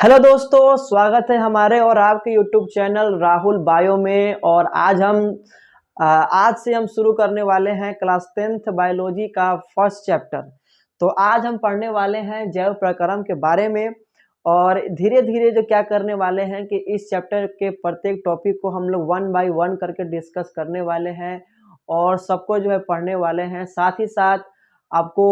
Hello दोस्तों, स्वागत है हमारे और आपके यूट्यूब चैनल राहुल बायो में। और आज से हम शुरू करने वाले हैं क्लास 10th बायोलॉजी का फर्स्ट चैप्टर। तो आज हम पढ़ने वाले हैं जैव प्रक्रम के बारे में और धीरे धीरे जो क्या करने वाले हैं कि इस चैप्टर के प्रत्येक टॉपिक को हम लोग 1 बाय 1 करके डिस्कस करने वाले हैं और सबको जो है पढ़ने वाले हैं। साथ ही साथ आपको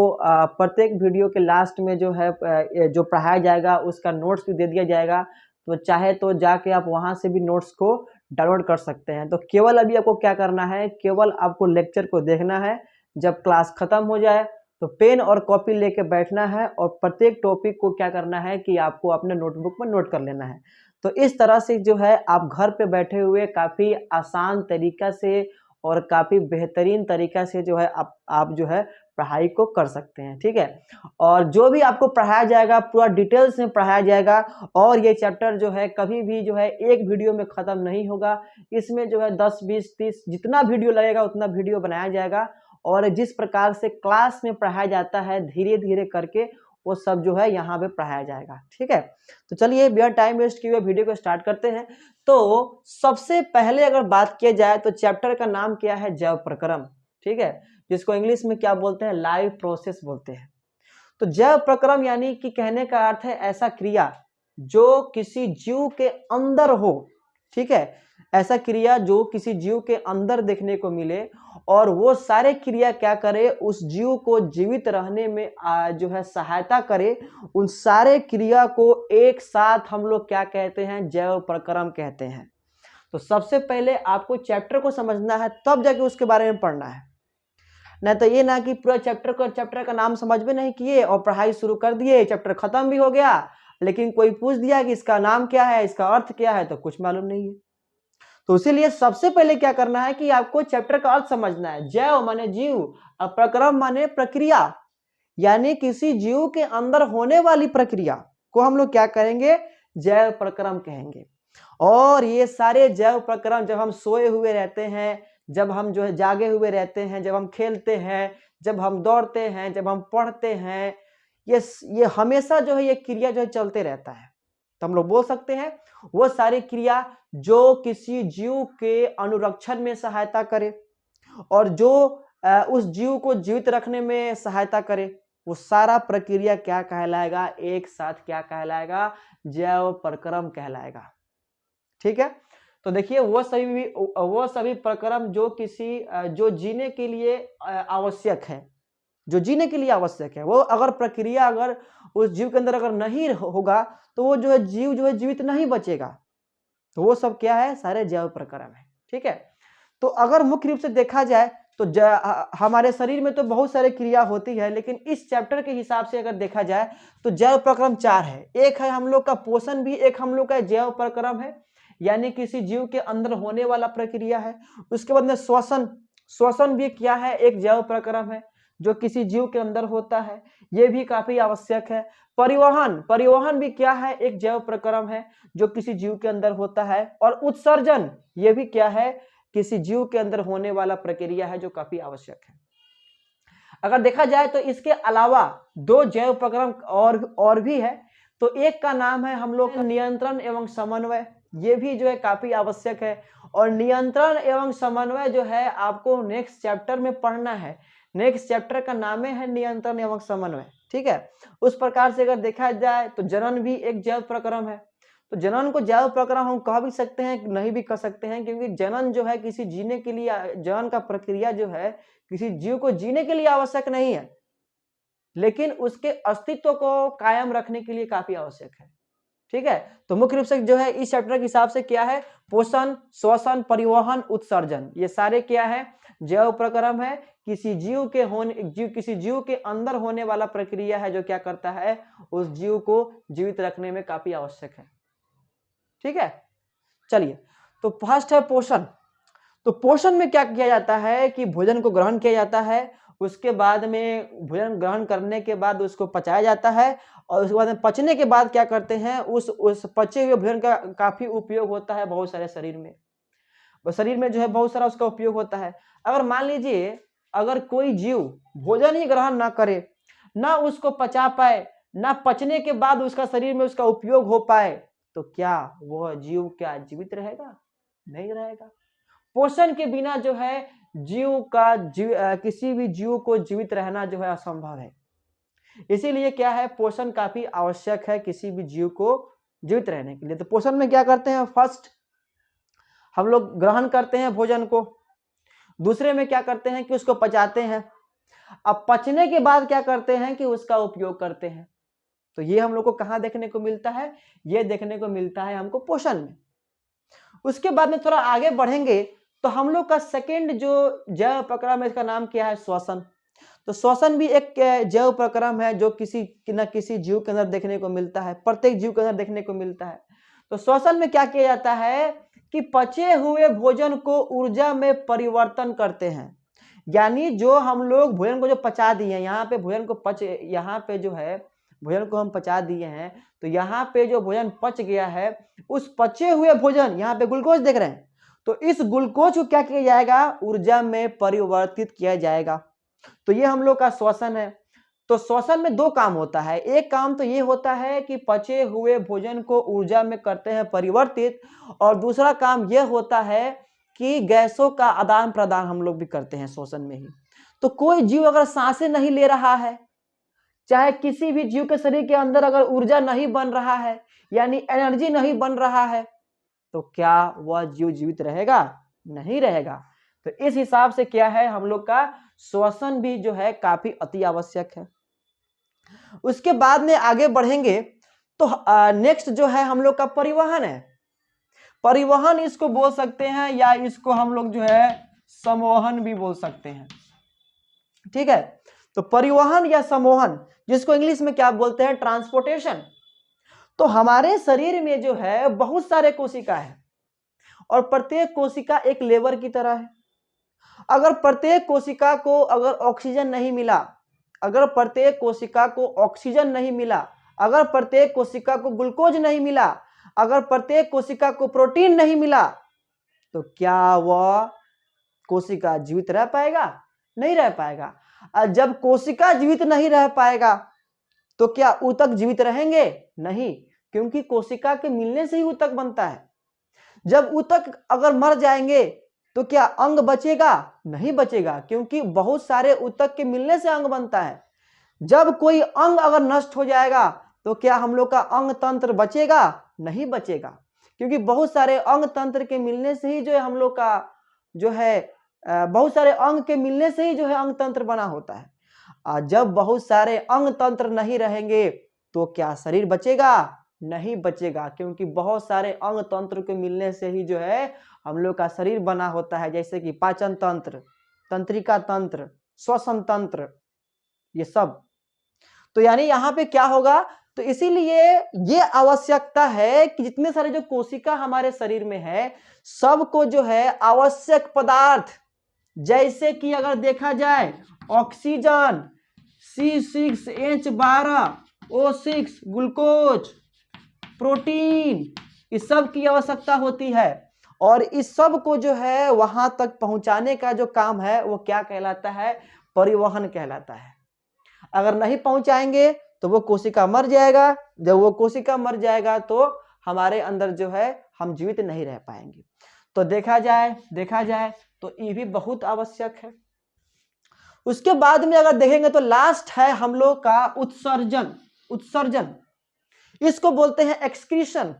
प्रत्येक वीडियो के लास्ट में जो है जो पढ़ाया जाएगा उसका नोट्स भी दे दिया जाएगा। तो चाहे तो जाके आप वहां से भी नोट्स को डाउनलोड कर सकते हैं। तो केवल अभी आपको क्या करना है, केवल आपको लेक्चर को देखना है। जब क्लास खत्म हो जाए तो पेन और कॉपी लेके बैठना है और प्रत्येक टॉपिक को क्या करना है कि आपको अपने नोटबुक में नोट कर लेना है। तो इस तरह से जो है आप घर पे बैठे हुए काफी आसान तरीका से और काफी बेहतरीन तरीका से जो है आप जो है पढ़ाई को कर सकते हैं। ठीक है, और जो भी आपको पढ़ाया जाएगा पूरा डिटेल्स में पढ़ाया जाएगा। और ये चैप्टर जो है कभी भी जो है एक वीडियो में खत्म नहीं होगा। इसमें जो है 10 20 30 जितना वीडियो लगेगा उतना वीडियो बनाया जाएगा और जिस प्रकार से क्लास में पढ़ाया जाता है धीरे धीरे करके वो सब जो है यहाँ पे पढ़ाया जाएगा। ठीक है, तो चलिए बिना टाइम वेस्ट किए हुए वीडियो को स्टार्ट करते हैं। तो सबसे पहले अगर बात किया जाए तो चैप्टर का नाम क्या है, जैव प्रक्रम। ठीक है, जिसको इंग्लिश में क्या बोलते हैं, लाइव प्रोसेस बोलते हैं। तो जैव प्रक्रम यानी कि कहने का अर्थ है ऐसा क्रिया जो किसी जीव के अंदर हो। ठीक है, ऐसा क्रिया जो किसी जीव के अंदर देखने को मिले और वो सारे क्रिया क्या करे, उस जीव को जीवित रहने में जो है सहायता करे। उन सारे क्रिया को एक साथ हम लोग क्या कहते हैं, जैव प्रक्रम कहते हैं। तो सबसे पहले आपको चैप्टर को समझना है तब जाके उसके बारे में पढ़ना है। नहीं तो ये ना कि पूरा चैप्टर का नाम समझ में नहीं किए और पढ़ाई शुरू कर दिए, चैप्टर खत्म भी हो गया लेकिन कोई पूछ दिया कि इसका नाम क्या है, इसका अर्थ क्या है, तो कुछ मालूम नहीं है। तो इसीलिए सबसे पहले क्या करना है कि आपको चैप्टर का अर्थ समझना है। जैव माने जीव और प्रक्रम माने प्रक्रिया, यानी किसी जीव के अंदर होने वाली प्रक्रिया को हम लोग क्या करेंगे, जैव प्रक्रम कहेंगे। और ये सारे जैव प्रक्रम जब हम सोए हुए रहते हैं, जब हम जो है जागे हुए रहते हैं, जब हम खेलते हैं, जब हम दौड़ते हैं, जब हम पढ़ते हैं, ये हमेशा जो है ये क्रिया जो है चलते रहता है। तो हम लोग बोल सकते हैं वो सारी क्रिया जो किसी जीव के अनुरक्षण में सहायता करे और जो उस जीव को जीवित रखने में सहायता करे, वो सारा प्रक्रिया क्या कहलाएगा, एक साथ क्या कहलाएगा, जैव प्रक्रम कहलाएगा। ठीक है, तो देखिए वो सभी प्रक्रम जो जो जीने के लिए आवश्यक है, जो जीने के लिए आवश्यक है, वो अगर प्रक्रिया अगर उस जीव के अंदर अगर नहीं होगा तो वो जो है जीव जो है जीवित नहीं बचेगा। तो वो सब क्या है, सारे जैव प्रक्रम है। ठीक है, तो अगर मुख्य रूप से देखा जाए तो हमारे शरीर में तो बहुत सारे क्रिया होती है, लेकिन इस चैप्टर के हिसाब से अगर देखा जाए तो जैव प्रक्रम 4 है। एक है हम लोग का पोषण भी एक हम लोग का जैव प्रक्रम है, यानी किसी जीव के अंदर होने वाला प्रक्रिया है। उसके बाद में श्वसन, श्वसन भी क्या है, एक जैव प्रक्रम है जो किसी जीव के अंदर होता है, ये भी काफी आवश्यक है। परिवहन, परिवहन भी क्या है, एक जैव प्रक्रम है जो किसी जीव के अंदर होता है। और उत्सर्जन, ये भी क्या है, किसी जीव के अंदर होने वाला प्रक्रिया है जो काफी आवश्यक है। अगर देखा जाए तो इसके अलावा 2 जैव प्रक्रम और भी है। तो एक का नाम है हम लोग नियंत्रण एवं समन्वय, ये भी जो है काफी आवश्यक है। और नियंत्रण एवं समन्वय जो है आपको नेक्स्ट चैप्टर में पढ़ना है। नेक्स्ट चैप्टर का नाम है नियंत्रण एवं समन्वय। ठीक है, उस प्रकार से अगर देखा जाए तो जनन भी एक जैव प्रक्रम है। तो जनन को जैव प्रक्रम हम कह भी सकते हैं, नहीं भी कह सकते हैं, क्योंकि जनन जो है किसी जीने के लिए, जनन का प्रक्रिया जो है किसी जीव को जीने के लिए आवश्यक नहीं है, लेकिन उसके अस्तित्व को कायम रखने के लिए काफी आवश्यक है। ठीक है, तो मुख्य रूप से जो है इस चैप्टर के हिसाब से क्या है, पोषण, श्वसन, परिवहन, उत्सर्जन, ये सारे क्या है, जैव प्रक्रम है। किसी जीव के अंदर होने वाला प्रक्रिया है जो क्या करता है, उस जीव को जीवित रखने में काफी आवश्यक है। ठीक है, चलिए, तो फर्स्ट है पोषण। तो पोषण में क्या किया जाता है कि भोजन को ग्रहण किया जाता है, उसके बाद में भोजन ग्रहण करने के बाद उसको पचाया जाता है और उसके बाद में पचने के बाद क्या करते हैं, उस पचे हुए भोजन का काफी उपयोग होता है बहुत सारे शरीर में, शरीर में जो है बहुत सारा उसका उपयोग होता है। अगर मान लीजिए अगर कोई जीव भोजन ही ग्रहण ना करे, ना उसको पचा पाए, ना पचने के बाद उसका शरीर में उसका उपयोग हो पाए, तो क्या वह जीव क्या जीवित रहेगा? नहीं रहेगा। पोषण के बिना जो है किसी भी जीव को जीवित रहना जो है असंभव है। इसीलिए क्या है, पोषण काफी आवश्यक है किसी भी जीव को जीवित रहने के लिए। तो पोषण में क्या करते हैं, फर्स्ट हम लोग ग्रहण करते हैं भोजन को, दूसरे में क्या करते हैं कि उसको पचाते हैं, अब पचने के बाद क्या करते हैं कि उसका उपयोग करते हैं। तो ये हम लोग को कहाँ देखने को मिलता है, ये देखने को मिलता है हमको पोषण में। उसके बाद में थोड़ा आगे बढ़ेंगे तो हम लोग का सेकेंड जो जैव प्रक्रम है, इसका नाम क्या है, श्वसन। तो श्वसन भी एक जैव प्रक्रम है जो किसी न किसी जीव के अंदर देखने को मिलता है, प्रत्येक जीव के अंदर देखने को मिलता है। तो श्वसन में क्या किया जाता है कि पचे हुए भोजन को ऊर्जा में परिवर्तन करते हैं। यानी जो हम लोग भोजन को जो पचा दिए हैं, यहाँ पे भोजन को यहाँ पे जो है भोजन को हम पचा दिए हैं, तो यहाँ पे जो भोजन पच गया है, उस पचे हुए भोजन, यहाँ पे ग्लूकोज देख रहे हैं, तो इस ग्लूकोज को क्या किया जाएगा, ऊर्जा में परिवर्तित किया जाएगा। तो ये हम लोग का श्वसन है। तो श्वसन में दो काम होता है, एक काम तो ये होता है कि पचे हुए भोजन को ऊर्जा में करते हैं परिवर्तित, और दूसरा काम यह होता है कि गैसों का आदान प्रदान हम लोग भी करते हैं श्वसन में ही। तो कोई जीव अगर सांसें नहीं ले रहा है, चाहे किसी भी जीव के शरीर के अंदर अगर ऊर्जा नहीं बन रहा है, यानी एनर्जी नहीं बन रहा है, तो क्या वह जीव जीवित रहेगा? नहीं रहेगा। तो इस हिसाब से क्या है, हम लोग का श्वसन भी जो है काफी अति आवश्यक है। उसके बाद में आगे बढ़ेंगे तो नेक्स्ट जो है हम लोग का परिवहन है। परिवहन इसको बोल सकते हैं, या इसको हम लोग जो है संवहन भी बोल सकते हैं। ठीक है, तो परिवहन या संवहन, जिसको इंग्लिश में क्या बोलते हैं, ट्रांसपोर्टेशन। तो हमारे शरीर में जो है बहुत सारे कोशिका है, और प्रत्येक कोशिका एक लेवर की तरह है। अगर प्रत्येक कोशिका को अगर ऑक्सीजन नहीं मिला, अगर प्रत्येक कोशिका को ऑक्सीजन नहीं मिला, अगर प्रत्येक कोशिका को ग्लूकोज नहीं मिला, अगर प्रत्येक कोशिका को प्रोटीन नहीं मिला, तो क्या वह कोशिका जीवित रह पाएगा? नहीं रह पाएगा। जब कोशिका जीवित नहीं रह पाएगा तो क्या ऊतक जीवित रहेंगे? नहीं, क्योंकि कोशिका के मिलने से ही ऊतक बनता है। जब ऊतक अगर मर जाएंगे तो क्या अंग बचेगा? नहीं बचेगा, क्योंकि बहुत सारे ऊतक के मिलने से अंग बनता है। जब कोई अंग अगर नष्ट हो जाएगा तो क्या हम लोग का अंग तंत्र बचेगा? नहीं बचेगा, क्योंकि बहुत सारे अंग तंत्र के मिलने से ही जो है हम लोग का जो है बहुत सारे अंग के मिलने से ही जो है अंग तंत्र बना होता है। जब बहुत सारे अंग तंत्र नहीं रहेंगे तो क्या शरीर बचेगा? नहीं बचेगा, क्योंकि बहुत सारे अंग तंत्र के मिलने से ही जो है हम लोग का शरीर बना होता है, जैसे कि पाचन तंत्र, तंत्रिका तंत्र, श्वसन तंत्र, ये सब। तो यानी यहाँ पे क्या होगा, तो इसीलिए ये आवश्यकता है कि जितने सारे जो कोशिका हमारे शरीर में है, सबको जो है आवश्यक पदार्थ, जैसे कि अगर देखा जाए ऑक्सीजन, C6H12O6, ग्लूकोज, प्रोटीन, इस सब की आवश्यकता होती है। और इस सब को जो है वहां तक पहुंचाने का जो काम है वो क्या कहलाता है? परिवहन कहलाता है। अगर नहीं पहुंचाएंगे तो वो कोशिका मर जाएगा। जब वो कोशिका मर जाएगा तो हमारे अंदर जो है हम जीवित नहीं रह पाएंगे। तो देखा जाए तो ये भी बहुत आवश्यक है। उसके बाद में अगर देखेंगे तो लास्ट है हम लोग का उत्सर्जन, इसको बोलते हैं एक्सक्रीशन।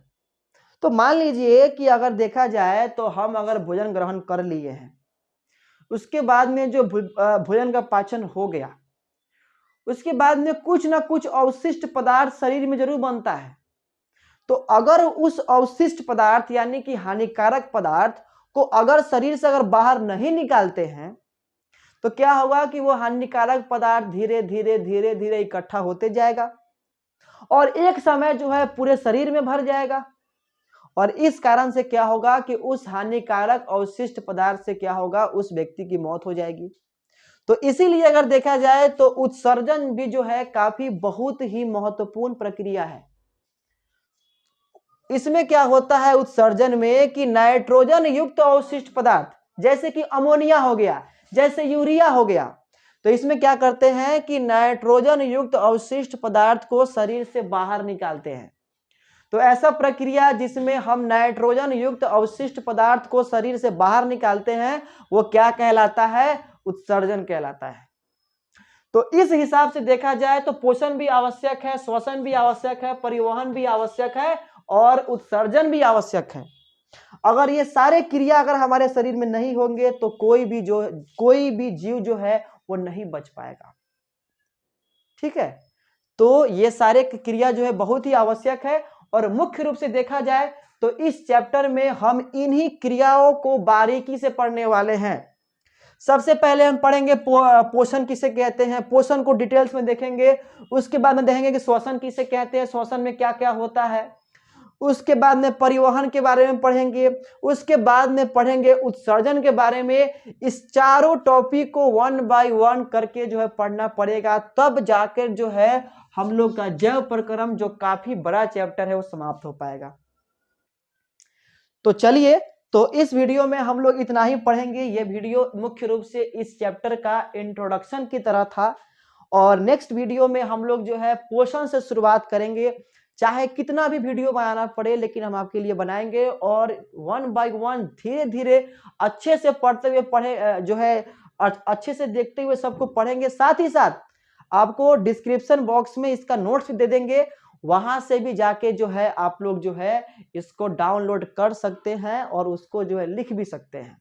तो मान लीजिए कि अगर देखा जाए तो हम अगर भोजन ग्रहण कर लिए हैं, उसके बाद में जो भोजन का पाचन हो गया, उसके बाद में कुछ ना कुछ अवशिष्ट पदार्थ शरीर में जरूर बनता है। तो अगर उस अवशिष्ट पदार्थ यानी कि हानिकारक पदार्थ को अगर शरीर से अगर बाहर नहीं निकालते हैं तो क्या होगा कि वो हानिकारक पदार्थ धीरे धीरे इकट्ठा होते जाएगा, और एक समय जो है पूरे शरीर में भर जाएगा। और इस कारण से क्या होगा कि उस हानिकारक अवशिष्ट पदार्थ से क्या होगा, उस व्यक्ति की मौत हो जाएगी। तो इसीलिए अगर देखा जाए तो उत्सर्जन भी जो है काफी बहुत ही महत्वपूर्ण प्रक्रिया है। इसमें क्या होता है उत्सर्जन में कि नाइट्रोजन युक्त अवशिष्ट पदार्थ, जैसे कि अमोनिया हो गया, जैसे यूरिया हो गया, तो इसमें क्या करते हैं कि नाइट्रोजन युक्त अवशिष्ट पदार्थ को शरीर से बाहर निकालते हैं। तो ऐसा प्रक्रिया जिसमें हम नाइट्रोजन युक्त अवशिष्ट पदार्थ को शरीर से बाहर निकालते हैं वो क्या कहलाता है? उत्सर्जन कहलाता है। तो इस हिसाब से देखा जाए तो पोषण भी आवश्यक है, श्वसन भी आवश्यक है, परिवहन भी आवश्यक है और उत्सर्जन भी आवश्यक है। अगर ये सारे क्रिया अगर हमारे शरीर में नहीं होंगे तो कोई भी जीव जो है वो नहीं बच पाएगा। ठीक है, तो ये सारे क्रिया जो है बहुत ही आवश्यक है और मुख्य रूप से देखा जाए तो इस चैप्टर में हम इन्हीं क्रियाओं को बारीकी से पढ़ने वाले हैं। सबसे पहले हम पढ़ेंगे पोषण किसे कहते हैं, पोषण को डिटेल्स में देखेंगे। उसके बाद में देखेंगे कि श्वसन किसे कहते हैं, श्वसन में क्या क्या होता है। उसके बाद में परिवहन के बारे में पढ़ेंगे। उसके बाद में पढ़ेंगे उत्सर्जन के बारे में। इस चारों टॉपिक को 1 बाय 1 करके जो है पढ़ना पड़ेगा, तब जाकर जो है हम लोग का जैव प्रक्रम जो काफी बड़ा चैप्टर है वो समाप्त हो पाएगा। तो चलिए, तो इस वीडियो में हम लोग इतना ही पढ़ेंगे। ये वीडियो मुख्य रूप से इस चैप्टर का इंट्रोडक्शन की तरह था और नेक्स्ट वीडियो में हम लोग जो है पोषण से शुरुआत करेंगे। चाहे कितना भी वीडियो बनाना पड़े लेकिन हम आपके लिए बनाएंगे और 1 बाय 1 धीरे धीरे अच्छे से पढ़ते हुए जो है अच्छे से देखते हुए सबको पढ़ेंगे। साथ ही साथ आपको डिस्क्रिप्शन बॉक्स में इसका नोट्स दे देंगे, वहां से भी जाके जो है आप लोग जो है इसको डाउनलोड कर सकते हैं और उसको जो है लिख भी सकते हैं।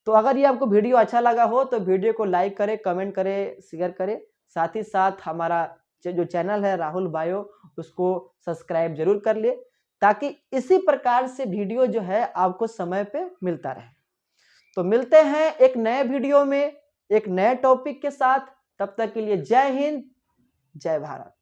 तो अगर ये आपको वीडियो अच्छा लगा हो तो वीडियो को लाइक करें, कमेंट करें, शेयर करें। साथ ही साथ हमारा जो चैनल है राहुल बायो उसको सब्सक्राइब जरूर कर ले, ताकि इसी प्रकार से वीडियो जो है आपको समय पे मिलता रहे। तो मिलते हैं एक नए वीडियो में एक नए टॉपिक के साथ। तब तक के लिए जय हिंद, जय भारत।